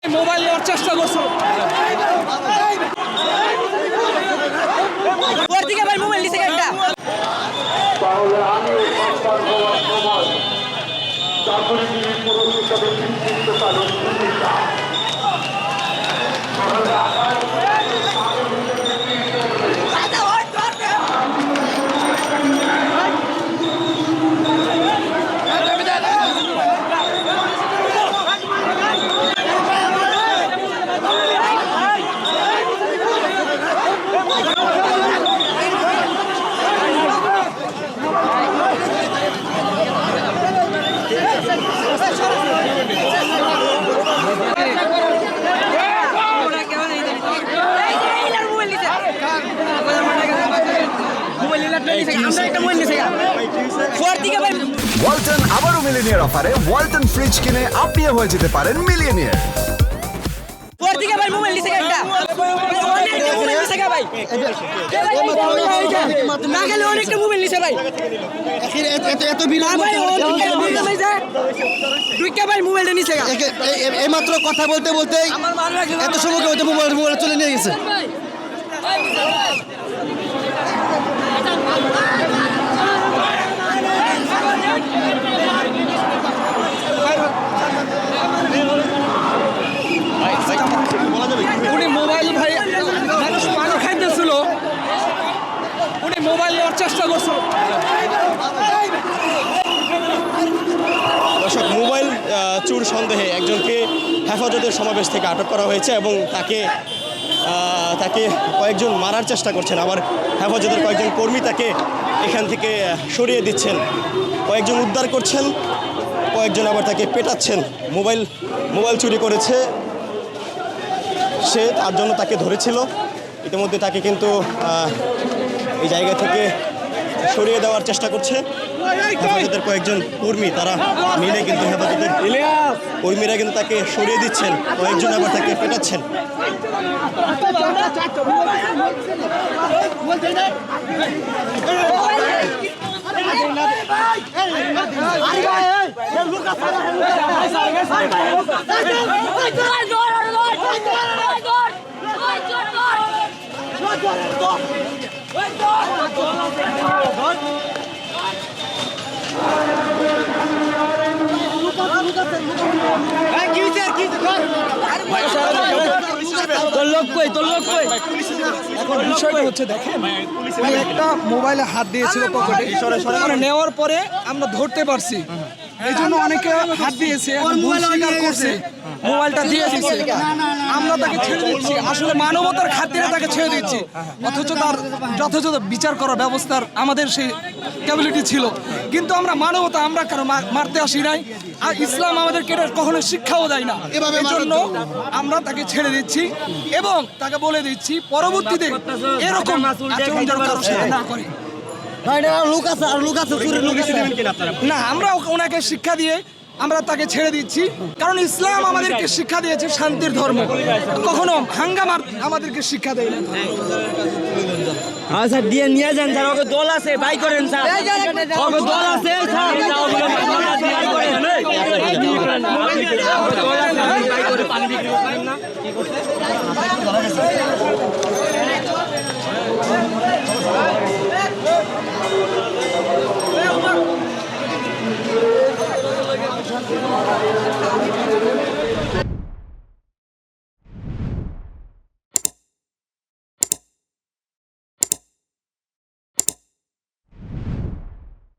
Mobile নেওয়ার চেষ্টা করছো ওর দিকে ভাই মোবাইল নিছে একটা তাহলে আমি সন্তান হওয়ার সময় চাকরিজীবী পুরুষ হিসাবে চিহ্নিত কারণ ভূমিকা ওয়ালটন আবারও মিলিনিয়ার অফারে ওয়ালটন ফ্রিজ কিনে আপনিও হয়ে যেতে পারেন মিলিয়নিয়ার। ওর দিকে ভাই মোবাইল নিছে একটা মোবাইল নিছে ভাই না গেলে অনেকটা মোবাইল নিছে ভাই এত বিলম্ব দুইটা ভাই মোবাইলটা নিছে এইমাত্র কথা বলতে বলতে এত সময় মোবাইল চলে নিয়ে গেছে। উনি মোবাইল ভাই মানুষ পানি খাইতেছিল উনি মোবাইল নেওয়ার চেষ্টা করছিল দর্শক মোবাইল চুর সন্দেহে একজনকে হেফাজতের সমাবেশ থেকে আটক করা হয়েছে এবং তাকে কয়েকজন মারার চেষ্টা করছেন, আবার হেফাজতের কয়েকজন কর্মী তাকে এখান থেকে সরিয়ে দিচ্ছেন, কয়েকজন উদ্ধার করছেন, কয়েকজন আবার তাকে পেটাচ্ছেন। মোবাইল চুরি করেছে সে, তার জন্য তাকে ধরেছিল। ইতিমধ্যে তাকে কিন্তু এই জায়গা থেকে সরিয়ে দেওয়ার চেষ্টা করছে হেফাজতের কয়েকজন কর্মী, তারা মিলে কিন্তু হেফাজতের কর্মীরা কিন্তু তাকে সরিয়ে দিচ্ছেন, কয়েকজন আবার তাকে পেটাচ্ছেন। এখন বিষয়টা হচ্ছে দেখেন উনি একটা মোবাইলে হাত দিয়েছিল পকেটে, মানে নেওয়ার পরে আমরা ধরতে পারছি, এই জন্য অনেকে হাত দিয়েছে, ভুল স্বীকার করছে, মোবাইলটা দিয়ে দিচ্ছে, আমরা তাকে ছেড়ে দিচ্ছি। আসলে মানবতার খাতিরে তাকে ছেড়ে দিচ্ছি, অথচ তার যথাযথ বিচার করার ব্যবস্থার আমাদের সেই ক্যাপাবিলিটি ছিল, কিন্তু আমরা মানবতা, আমরা কারো মারতে আসি নাই, আর ইসলাম আমাদেরকে এটা কখনো শিক্ষাও দেয় না। এই জন্য আমরা তাকে ছেড়ে দিচ্ছি এবং তাকে বলে দিচ্ছি পরবর্তীতে এরকম আচরণ যেন কারোর সাথে না করে। না, আমরা ওনাকে শিক্ষা দিয়ে আমরা তাকে ছেড়ে দিচ্ছি, কারণ ইসলাম আমাদেরকে শিক্ষা দিয়েছে শান্তির ধর্ম, কখনো হাঙ্গামার আমাদেরকে শিক্ষা দেয় না। স্যার দিয়ে নিয়ে যান স্যার, ওকে দল আছে বাই করেন স্যার, ওকে দল আছে স্যার।